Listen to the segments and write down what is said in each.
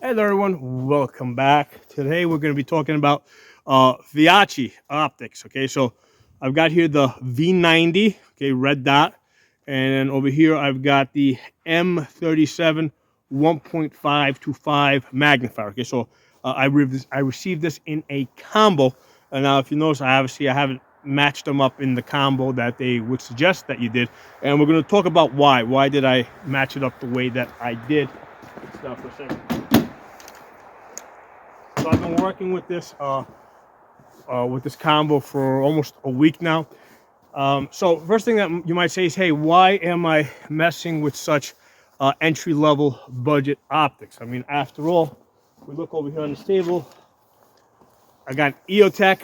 Hello everyone, welcome back. Today we're going to be talking about Feyachi optics. Okay, so I've got here the V90, okay, red dot, and then over here I've got the M37 1.5 to 5 magnifier. Okay, so I received this in a combo, and now if you notice, I haven't matched them up in the combo that they would suggest that you did, and we're going to talk about why. Why did I match it up the way that I did? Stop for a second. So I've been working with this combo for almost a week now. So first thing that you might say is, hey, why am I messing with such entry-level budget optics? I mean, after all, we look over here on this table. I got EOTech.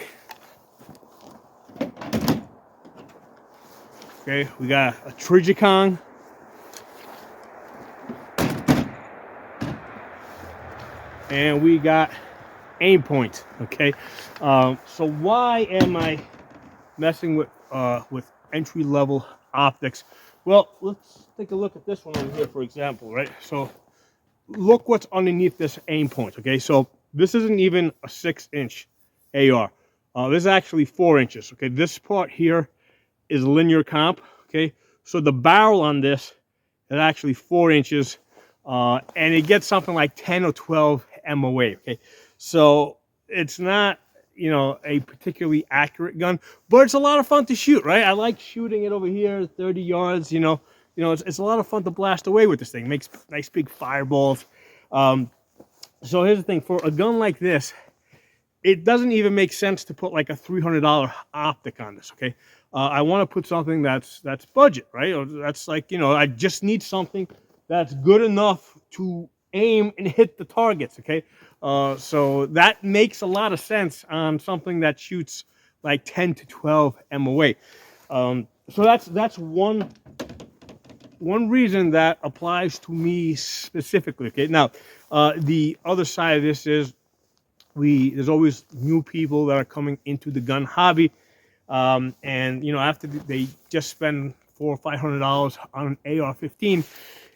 Okay, we got a Trigicon. And we got aim point. Okay, so why am I messing with entry-level optics? Well, let's take a look at this one over here, for example, right? So look what's underneath this aim point. Okay, so this isn't even a 6-inch AR. This is actually 4 inches. Okay, this part here is linear comp. Okay, so the barrel on this is actually 4 inches, and it gets something like 10 or 12 MOA. Okay, so it's not, a particularly accurate gun, but it's a lot of fun to shoot, right? I like shooting it over here, 30 yards. It's a lot of fun to blast away with this thing. It makes nice big fireballs. So here's the thing: for a gun like this, it doesn't even make sense to put like a $300 optic on this. Okay, I want to put something that's budget, right? Or that's like, I just need something that's good enough to aim and hit the targets. Okay, so that makes a lot of sense on something that shoots like 10 to 12 MOA. So that's one reason that applies to me specifically. Okay, now the other side of this is there's always new people that are coming into the gun hobby, and after they just spend $400 or $500 on an AR-15,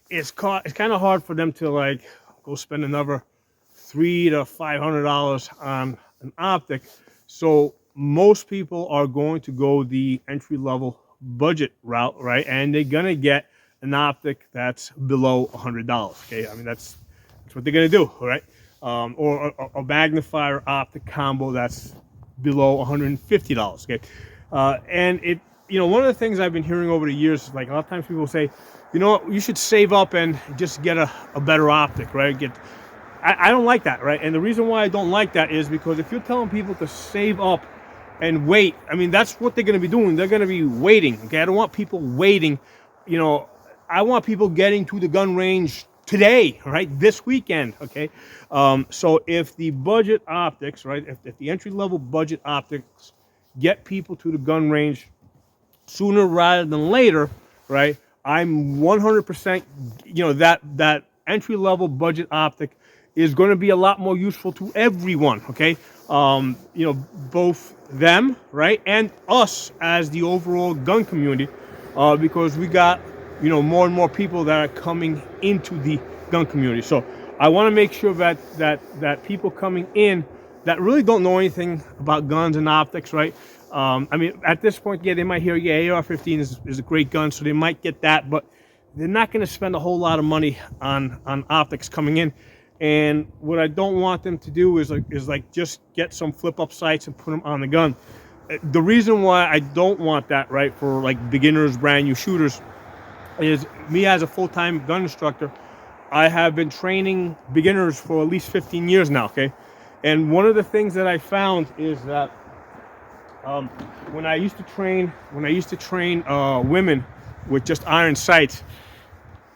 it's kind of hard for them to like go spend another $300 to $500 on an optic. So most people are going to go the entry-level budget route, right? And they're gonna get an optic that's below $100. Okay, I mean that's what they're gonna do, all right? Or a magnifier optic combo that's below $150. Okay, and one of the things I've been hearing over the years is, like, a lot of times people say, you know what, you should save up and just get a better optic, right? I don't like that, right? And the reason why I don't like that is because if you're telling people to save up and wait, I mean, that's what they're going to be doing. They're going to be waiting, okay? I don't want people waiting. I want people getting to the gun range today, right? This weekend, okay? So if the budget optics, right, if the entry-level budget optics get people to the gun range sooner rather than later, right, I'm 100%, that entry-level budget optic is going to be a lot more useful to everyone, okay? Both them, right, and us as the overall gun community, because we got, more and more people that are coming into the gun community. So I want to make sure that people coming in that really don't know anything about guns and optics, right? I mean, at this point, yeah, they might hear, yeah, AR-15 is a great gun, so they might get that, but they're not going to spend a whole lot of money on optics coming in. And what I don't want them to do is just get some flip-up sights and put them on the gun. The reason why I don't want that, right, for like beginners, brand new shooters, is me as a full-time gun instructor. I have been training beginners for at least 15 years now, okay? And one of the things that I found is that when I used to train women with just iron sights,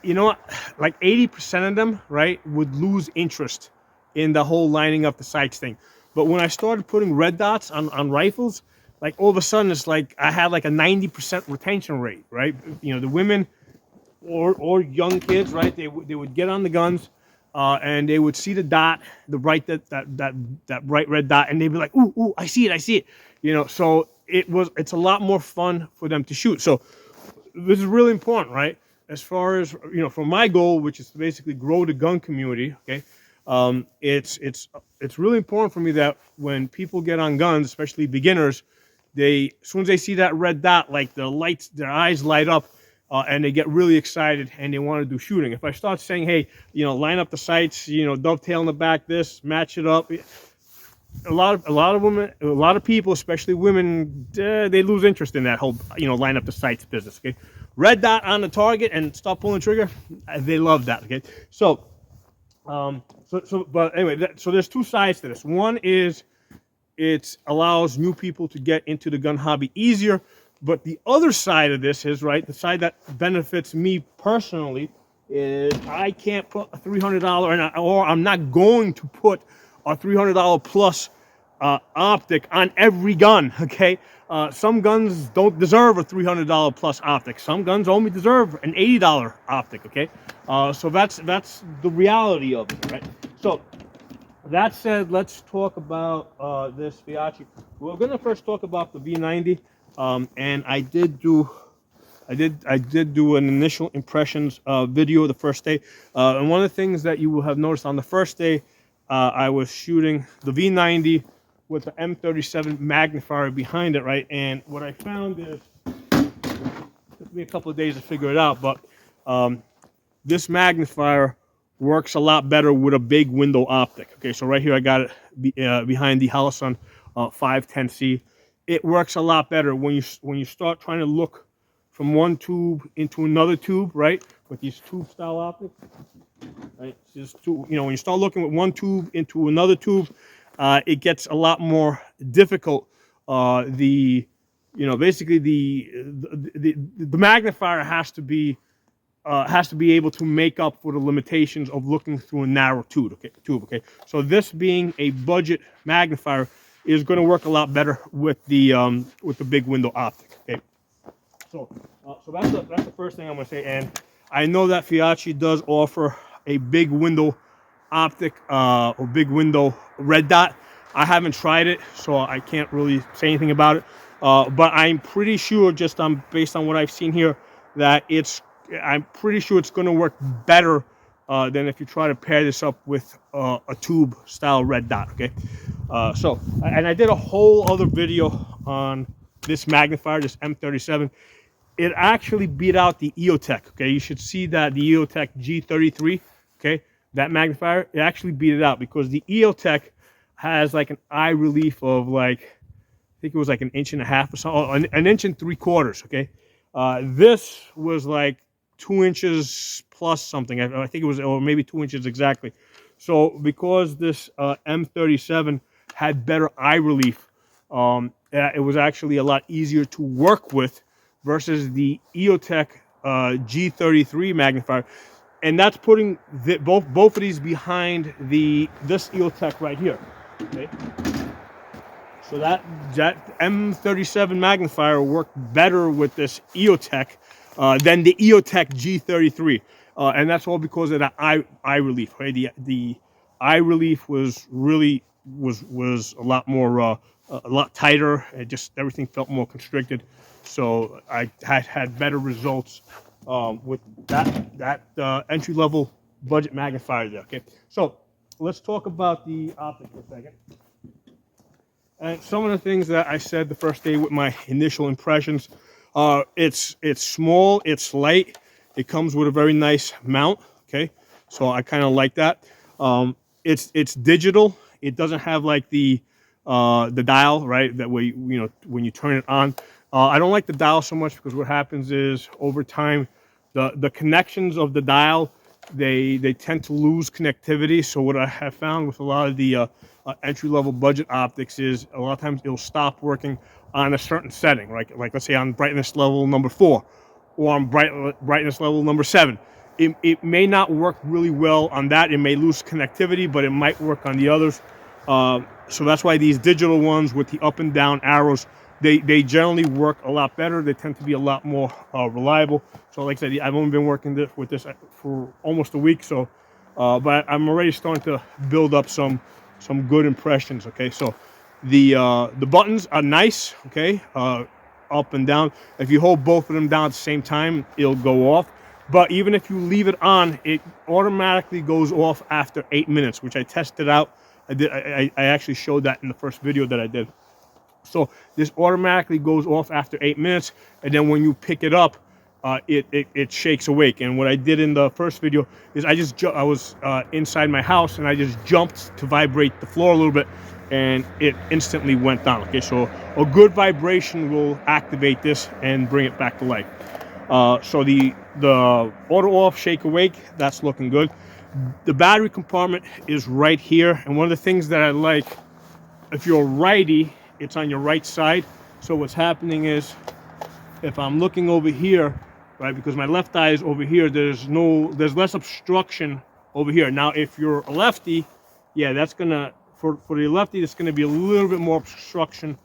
like 80% of them, right, would lose interest in the whole lining up the sights thing. But when I started putting red dots on rifles, like all of a sudden it's like I had like a 90% retention rate, right? The women or young kids, right, they would get on the guns, and they would see the dot, that bright red dot, and they'd be like, ooh, I see it. So it's a lot more fun for them to shoot. So this is really important, right? As far as, for my goal, which is to basically grow the gun community, okay, It's really important for me that when people get on guns, especially beginners, as soon as they see that red dot, like their eyes light up, and they get really excited and they want to do shooting. If I start saying, hey, line up the sights, dovetail in the back, this, match it up, a lot of women, a lot of people, especially women, they lose interest in that whole line up the sights business. Okay, red dot on the target and start pulling the trigger, they love that. Okay, so but anyway, so there's two sides to this. One is it allows new people to get into the gun hobby easier, but the other side of this is, right, the side that benefits me personally is I can't put a $300 or I'm not going to put a $300 plus optic on every gun. Okay, some guns don't deserve a $300 plus optic. Some guns only deserve an $80 optic. Okay, so that's the reality of it, right? So that said, let's talk about this Feyachi. We're gonna first talk about the V90, and I did do an initial impressions video the first day, and one of the things that you will have noticed on the first day, I was shooting the V90 with the M37 magnifier behind it, right? And what I found is, it took me a couple of days to figure it out, but this magnifier works a lot better with a big window optic. Okay, so right here I got it behind the Holosun 510C. It works a lot better when you start trying to look from one tube into another tube, right? With these tube style optics, right? Just when you start looking with one tube into another tube, it gets a lot more difficult. Basically the magnifier has to be able to make up for the limitations of looking through a narrow tube. Okay. So this being a budget magnifier is going to work a lot better with the big window optic. Okay. So that's the first thing I'm going to say. And I know that Feyachi does offer a big window optic or big window red dot. I haven't tried it, so I can't really say anything about it. But I'm pretty sure, just based on what I've seen here, that I'm pretty sure it's going to work better than if you try to pair this up with a tube style red dot. Okay, and I did a whole other video on this magnifier, this M37. It actually beat out the EOTech. Okay, you should see that the EOTech G33. Okay, that magnifier, it actually beat it out because the EOTech has like an eye relief of like, I think it was like 1.5 inches or something, an 1.75 inches. Okay, this was like 2 inches plus something. I think it was, or maybe 2 inches exactly. So because this M37 had better eye relief, it was actually a lot easier to work with versus the EOTech G33 magnifier. And that's putting both of these behind this EOTech right here. Okay. So that M37 magnifier worked better with this EOTech than the EOTech G33, and that's all because of that eye relief. Right? The eye relief was really was a lot more a lot tighter. Everything felt more constricted. So I had better results with that entry level budget magnifier there. Okay, so let's talk about the optic for a second. And some of the things that I said the first day with my initial impressions, it's small, it's light, it comes with a very nice mount. Okay, so I kind of like that. It's digital. It doesn't have like the dial, right? That way, when you turn it on. I don't like the dial so much because what happens is over time, the connections of the dial, they tend to lose connectivity. So what I have found with a lot of the entry-level budget optics is a lot of times it'll stop working on a certain setting, right? Like let's say on brightness level number 4 or on brightness level number 7. It may not work really well on that. It may lose connectivity, but it might work on the others. So that's why these digital ones with the up and down arrows, they generally work a lot better. They tend to be a lot more reliable. So like I said, I've only been working with this for almost a week. So, but I'm already starting to build up some good impressions. Okay, so the buttons are nice. Okay, up and down. If you hold both of them down at the same time, it'll go off. But even if you leave it on, it automatically goes off after 8 minutes, which I tested out. I actually showed that in the first video that I did. So this automatically goes off after 8 minutes, and then when you pick it up, it shakes awake. And what I did in the first video is I was inside my house, and I just jumped to vibrate the floor a little bit, and it instantly went down. Okay, so a good vibration will activate this and bring it back to life. So the auto off, shake awake, that's looking good. The battery compartment is right here, and one of the things that I like, if you're a righty, it's on your right side. So what's happening is, if I'm looking over here, right, because my left eye is over here, there's less obstruction over here. Now, if you're a lefty, yeah, that's gonna, for the lefty, it's gonna be a little bit more obstruction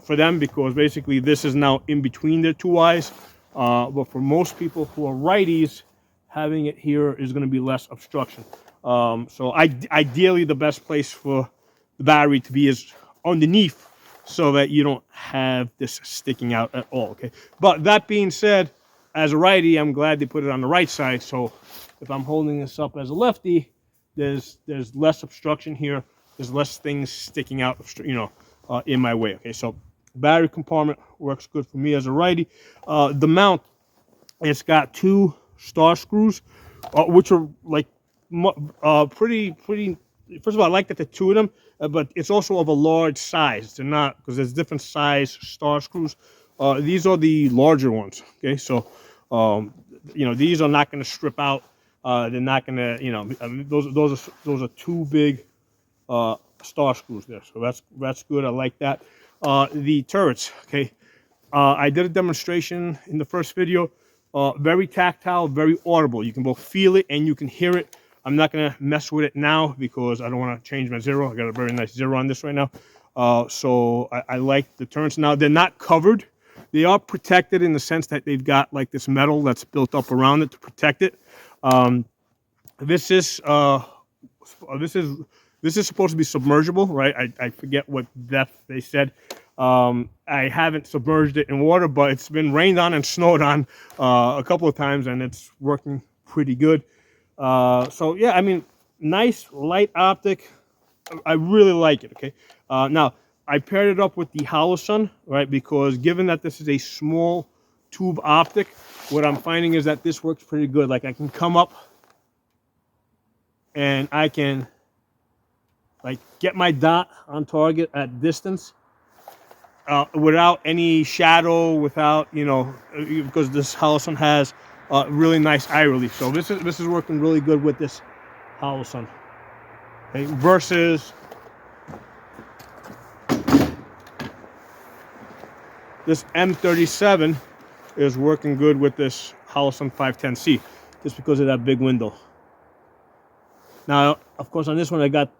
for them, because basically this is now in between their two eyes. But for most people who are righties, having it here is going to be less obstruction. So ideally, the best place for the battery to be is underneath, so that you don't have this sticking out at all. Okay. But that being said, as a righty, I'm glad they put it on the right side. So if I'm holding this up as a lefty, there's less obstruction here. There's less things sticking out, in my way. Okay. So battery compartment works good for me as a righty. The mount, it's got 2 star screws, which are like pretty. First of all, I like that there are 2 of them, but it's also of a large size. They're not, because there's different size star screws. These are the larger ones. Okay, so these are not going to strip out. They're not going to, those are 2 big star screws there. So that's good. I like that. The turrets, okay. I did a demonstration in the first video. Very tactile, very audible. You can both feel it and you can hear it. I'm not going to mess with it now because I don't want to change my zero. I got a very nice zero on this right now. So I like the turrets. Now, they're not covered. They are protected in the sense that they've got like this metal that's built up around it to protect it. This is supposed to be submergible, right? I forget what depth they said. I haven't submerged it in water, but it's been rained on and snowed on a couple of times, and it's working pretty good. So yeah, I mean, nice light optic. I really like it. Okay. Now I paired it up with the Holosun, right? Because given that this is a small tube optic, what I'm finding is that this works pretty good. Like, I can come up and I can like get my dot on target at distance without any shadow, without, because this Holosun has really nice eye relief. So this is working really good with this Holosun. Okay, versus this M37 is working good with this Holosun 510C, just because of that big window. Now, of course, on this one I got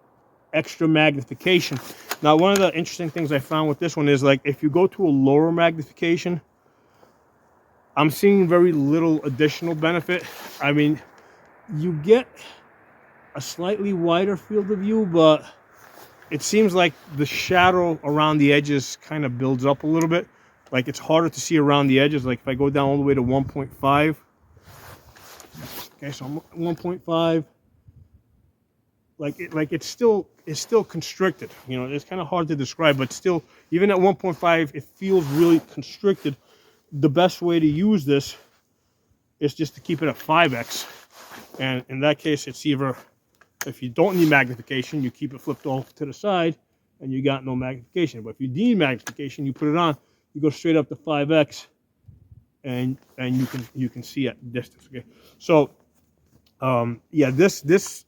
extra magnification. Now, one of the interesting things I found with this one is, like, if you go to a lower magnification, I'm seeing very little additional benefit. I mean, you get a slightly wider field of view, but it seems like the shadow around the edges kind of builds up a little bit. Like, it's harder to see around the edges. Like, if I go down all the way to 1.5, okay, so I'm 1.5. It's still constricted. It's kind of hard to describe, but still, even at 1.5, it feels really constricted. The best way to use this is just to keep it at 5x. And in that case, it's either, if you don't need magnification, you keep it flipped off to the side and you got no magnification. But if you need magnification, you put it on, you go straight up to 5x, and you can see at distance. Okay, so yeah, this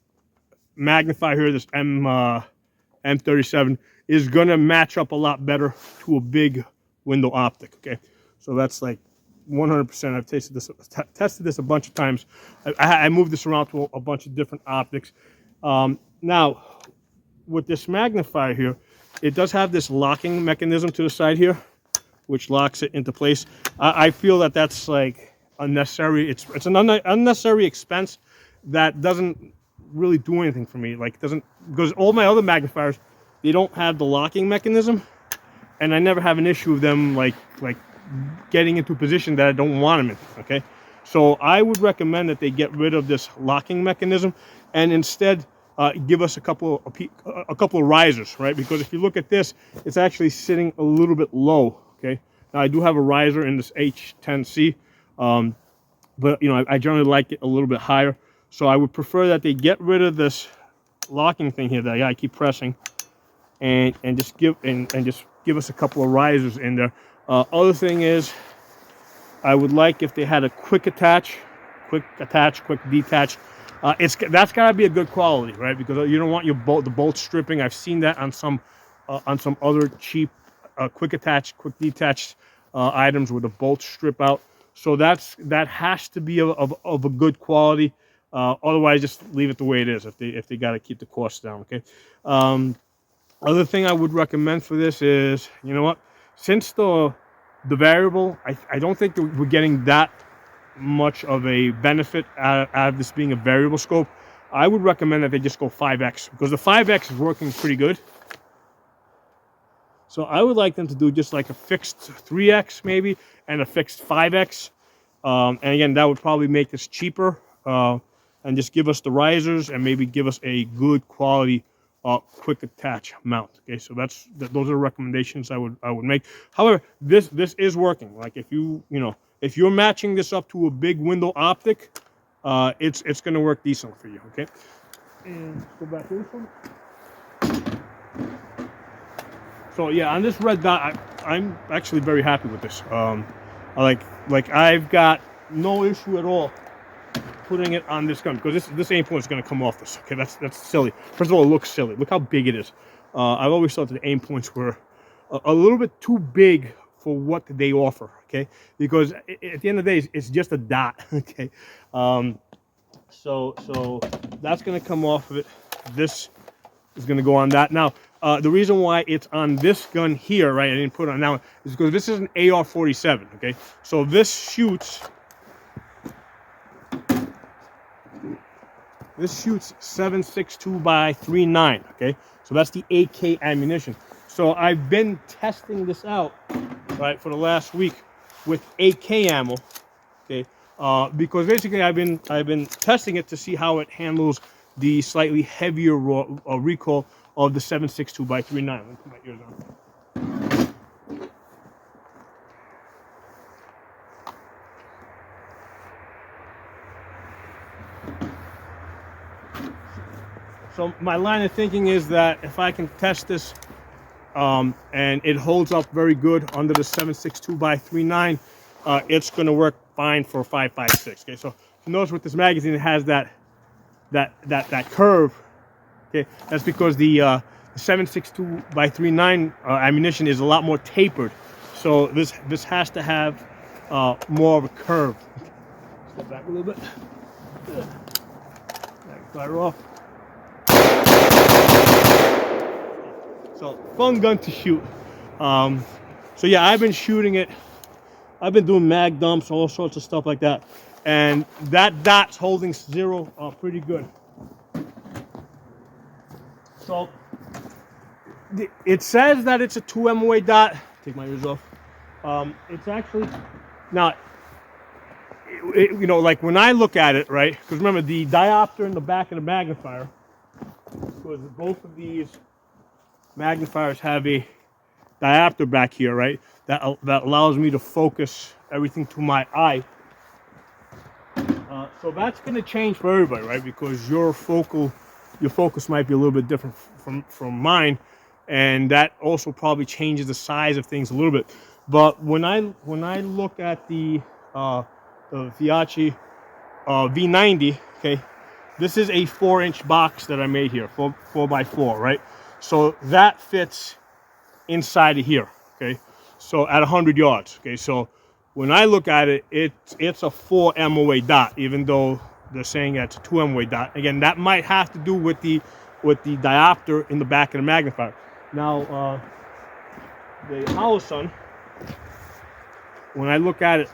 magnifier here, this M37, is gonna match up a lot better to a big window optic. Okay, so that's like 100%. I've tested this a bunch of times. I moved this around to a bunch of different optics. Now, with this magnifier here, it does have this locking mechanism to the side here, which locks it into place. I feel that that's like unnecessary. It's an unnecessary expense that doesn't really do anything for me. Like, because all my other magnifiers, they don't have the locking mechanism, and I never have an issue with them like getting into a position that I don't want them in. Okay, So I would recommend that they get rid of this locking mechanism and instead give us a couple of risers, right? Because if you look at this, it's actually sitting a little bit low. Okay. Now I do have a riser in this H10C, but you know I generally like it a little bit higher. So I would prefer that they get rid of this locking thing here that I keep pressing, and just give us a couple of risers in there. Other thing is, I would like if they had a quick attach, quick detach. That's gotta be a good quality, right? Because you don't want the bolt stripping. I've seen that on some other cheap quick attach, quick detach items where the bolts strip out. So that has to be of a good quality. Otherwise, just leave it the way it is if they got to keep the cost down. Okay. Other thing I would recommend for this is, you know what, since the variable, I don't think that we're getting that much of a benefit out of this being a variable scope. I would recommend that they just go 5X, because the 5X is working pretty good. So I would like them to do just like a fixed 3X maybe and a fixed 5X. And again, that would probably make this cheaper, and just give us the risers and maybe give us a good quality quick attach mount. Okay, so those are recommendations I would make. However, this is working. Like if you're matching this up to a big window optic, it's going to work decent for you. Okay, and go back to this one. So yeah, on this Red Dot, I'm actually very happy with this. I've got no issue at all putting it on this gun, because this aim point is going to come off this. Okay, that's silly. First of all, it looks silly. Look how big it is. I've always thought that the aim points were a little bit too big for what they offer. Okay, because at the end of the day, it's just a dot. Okay, so that's going to come off of it. This is going to go on that. Now, the reason why it's on this gun here, right, I didn't put it on that one, is because this is an AR-47, okay? So this shoots 7.62 by 3.9, okay? So that's the AK ammunition. So I've been testing this out, right, for the last week with AK ammo, okay? Because basically I've been testing it to see how it handles the slightly heavier recoil of the 7.62 by 3.9. Let me put my ears on. So my line of thinking is that if I can test this and it holds up very good under the 7.62 by 3.9, it's going to work fine for 5.56. Okay, so you notice with this magazine it has that curve. Okay, that's because the 7.62 by 3.9 ammunition is a lot more tapered. So this has to have more of a curve. Step back a little bit. Fire off. So fun gun to shoot. So yeah, I've been shooting it. I've been doing mag dumps, all sorts of stuff like that, and that dot's holding zero pretty good. So it says that it's a 2 MOA dot. Take my ears off. It's actually now. You know, like when I look at it, right? Because remember the diopter in the back of the magnifier. Because both of these magnifiers have a diopter back here, right? That allows me to focus everything to my eye. So that's going to change for everybody, right? Because your focus might be a little bit different from mine, and that also probably changes the size of things a little bit. But when I look at the Feyachi V90, okay, this is a 4-inch box that I made here, 4x4, right? So that fits inside of here, okay? So at 100 yards, okay? So when I look at it, it's a 4 MOA dot, even though they're saying that's a 2 MOA dot. Again, that might have to do with the diopter in the back of the magnifier. Now, the Holosun, when I look at it,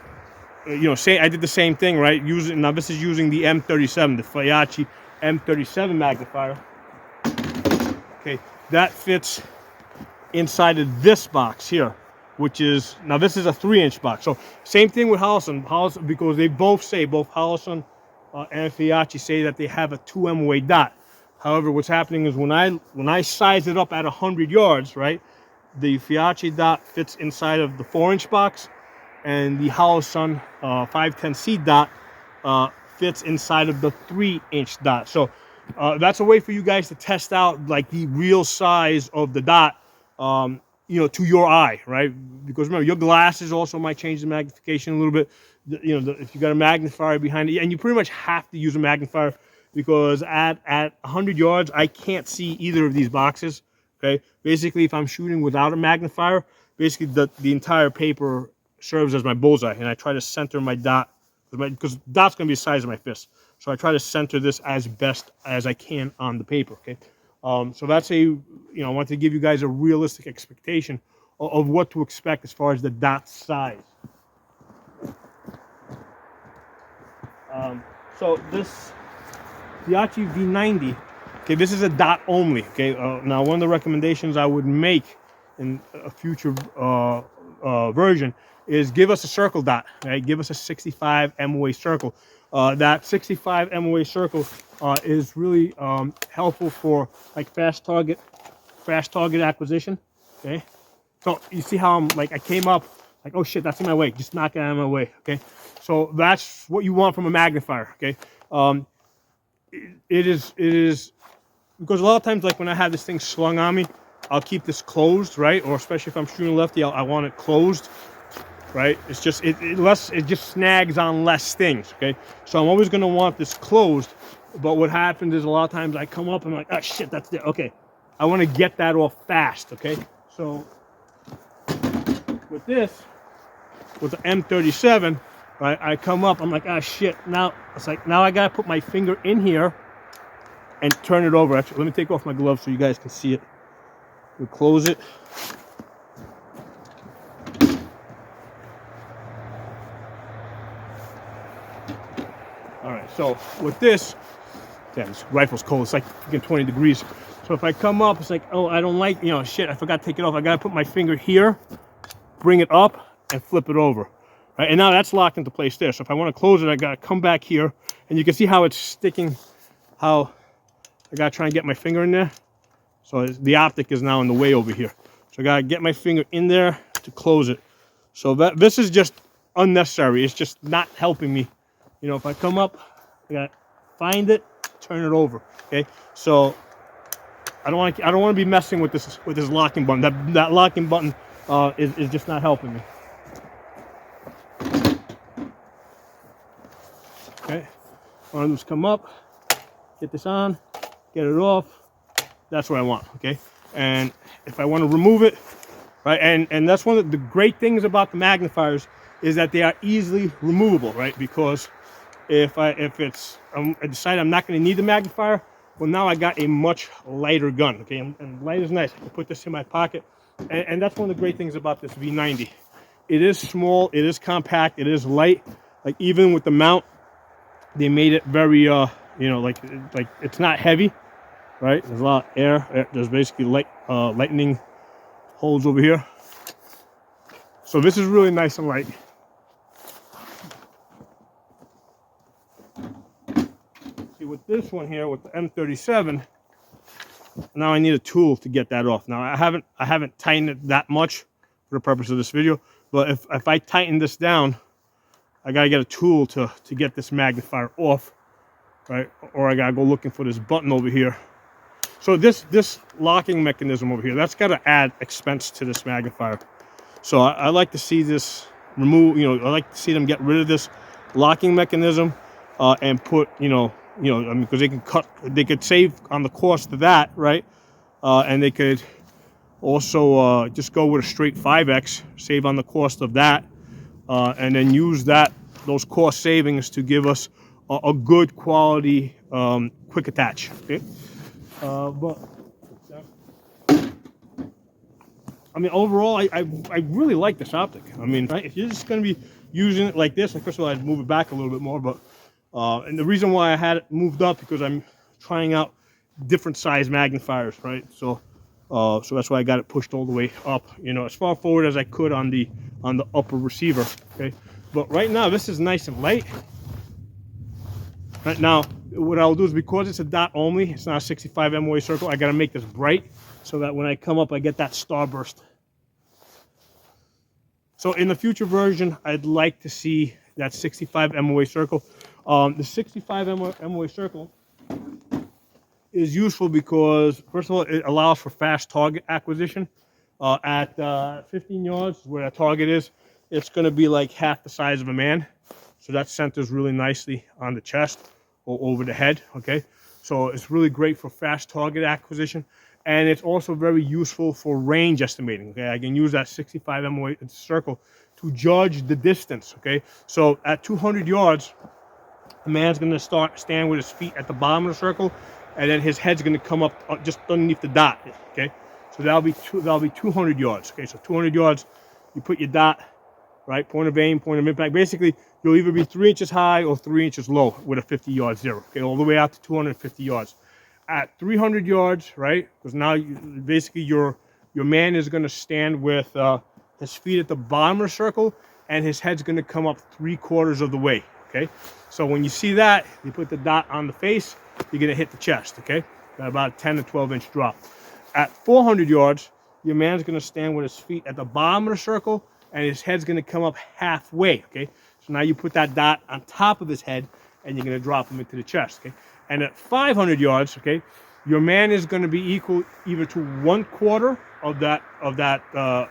you know, say I did the same thing, right? Now this is using the M37, the Feyachi M37 magnifier. Okay, that fits inside of this box here. which is, now this is a 3-inch box. So same thing with Holosun, because they both say, both Holosun and Feyachi say that they have a 2 MOA dot. However, what's happening is when I size it up at 100 yards, right, the Feyachi dot fits inside of the 4-inch box, and the Holosun 510C dot fits inside of the 3-inch dot. So that's a way for you guys to test out like the real size of the dot, you know, to your eye, right? Because remember, your glasses also might change the magnification a little bit. You know, if you got a magnifier behind it, and you pretty much have to use a magnifier, because at 100 yards, I can't see either of these boxes. Okay, basically, if I'm shooting without a magnifier, basically the entire paper serves as my bullseye, and I try to center my dot, because dot's going to be the size of my fist. So I try to center this as best as I can on the paper. Okay, so that's a, you know, I want to give you guys a realistic expectation of what to expect as far as the dot size. So this Feyachi V90, okay, this is a dot only. Okay, now one of the recommendations I would make in a future version is give us a circle dot. Right, give us a 65 MOA circle. That 65 MOA circle is really helpful for like fast target acquisition. Okay, so you see how I'm like, I came up like, oh shit, that's in my way, just knock it out of my way. Okay, so that's what you want from a magnifier. Okay, it is because a lot of times, like when I have this thing slung on me, I'll keep this closed, right? Or especially if I'm shooting lefty, I want it closed, right? It's just it just snags on less things. Okay, so I'm always going to want this closed. But what happens is a lot of times I come up and I'm like, oh shit, that's there. Okay, I want to get that off fast. Okay, so with this, with the M37, right, I come up, I'm like, ah, shit, now it's like, now I gotta put my finger in here and turn it over. Actually, let me take off my gloves so you guys can see it. We'll close it. All right, so with this, damn, this rifle's cold, it's like freaking 20 degrees. So if I come up, it's like, oh, I don't like, you know, shit, I forgot to take it off. I gotta put my finger here, bring it up, and flip it over. Right, and now that's locked into place there. So if I want to close it, I got to come back here, and you can see how it's sticking, how I got to try and get my finger in there. So the optic is now in the way over here. So I got to get my finger in there to close it. So this is just unnecessary. It's just not helping me. You know, if I come up, I got to find it, turn it over. Okay, so I don't want to be messing with this locking button. That locking button is just not helping me. Okay, I want to just come up, get this on, get it off. That's what I want. Okay, and if I want to remove it, right, and that's one of the great things about the magnifiers is that they are easily removable, right? Because if I decide I'm not going to need the magnifier, well, now I got a much lighter gun. Okay, and light is nice. I can put this in my pocket, and that's one of the great things about this V90. It is small, it is compact, it is light. Like even with the mount, they made it very, you know, like it's not heavy, right? There's a lot of air. There's basically lightning holes over here. So this is really nice and light. See, with this one here, with the M37, now I need a tool to get that off. Now I haven't tightened it that much for the purpose of this video, but if I tighten this down, I gotta get a tool to get this magnifier off, right? Or I gotta go looking for this button over here. So this locking mechanism over here, that's gotta add expense to this magnifier. So I like to see this remove. You know, I like to see them get rid of this locking mechanism and put, I mean, because they could save on the cost of that, right? And they could also just go with a straight 5X, save on the cost of that. And then use those cost savings to give us a good quality quick attach. Okay, but I mean, overall, I really like this optic. I mean, right, if you're just going to be using it like this, like first of all, I'd move it back a little bit more. But and the reason why I had it moved up because I'm trying out different size magnifiers, right? So So that's why I got it pushed all the way up, you know, as far forward as I could on the upper receiver. Okay, but right now this is nice and light. Right now, what I'll do is, because it's a dot only, it's not a 65 MOA circle, I got to make this bright so that when I come up, I get that starburst. So in the future version, I'd like to see that 65 MOA circle. The 65 MOA circle is useful because, first of all, it allows for fast target acquisition. At 15 yards, where that target is, it's going to be like half the size of a man. So that centers really nicely on the chest or over the head, okay? So it's really great for fast target acquisition. And it's also very useful for range estimating, okay? I can use that 65 MOA circle to judge the distance, okay? So at 200 yards, the man's going to stand with his feet at the bottom of the circle, and then his head's going to come up just underneath the dot, okay? So that'll be 200 yards, okay? So 200 yards, you put your dot, right? Point of aim, point of impact. Basically, you'll either be 3 inches high or 3 inches low with a 50-yard zero, okay? All the way out to 250 yards. At 300 yards, right? Because now basically your man is going to stand with his feet at the bottom of the circle, and his head's going to come up 3/4 of the way, okay? So when you see that, you put the dot on the face, you're going to hit the chest, okay? About a 10 to 12 inch drop. At 400 yards, your man's going to stand with his feet at the bottom of the circle, and his head's going to come up halfway, okay? So now you put that dot on top of his head, and you're going to drop him into the chest, okay? And at 500 yards, okay, your man is going to be equal either to 1/4 of the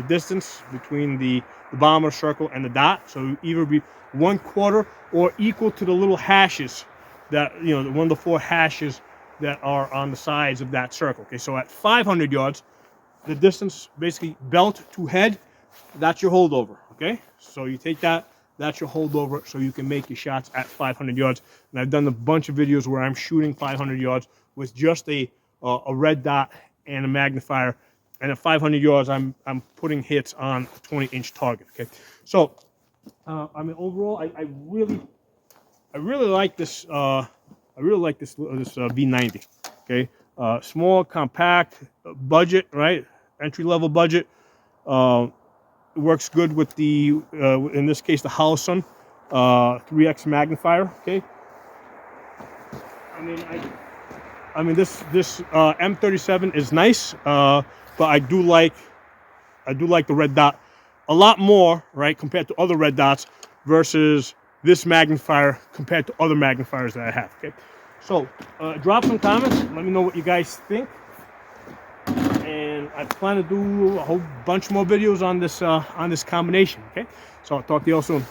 distance between the bottom of the circle and the dot. So either be 1/4 or equal to the little hashes that, you know, one of the 4 hashes that are on the sides of that circle. Okay, so at 500 yards, the distance basically belt to head, that's your holdover. Okay, so you take that. That's your holdover, so you can make your shots at 500 yards. And I've done a bunch of videos where I'm shooting 500 yards with just a red dot and a magnifier. And at 500 yards, I'm putting hits on a 20-inch target. Okay, so I mean, overall, I really like this. I really like this V90. Okay, small, compact, budget, right? Entry-level budget. It works good with the, in this case, the Holosun 3X magnifier. Okay. I mean, this M37 is nice, but I do like the red dot a lot more, right, compared to other red dots versus this magnifier compared to other magnifiers that I have. Okay. So drop some comments. Let me know what you guys think. And I plan to do a whole bunch more videos on this combination. Okay, so I'll talk to you all soon.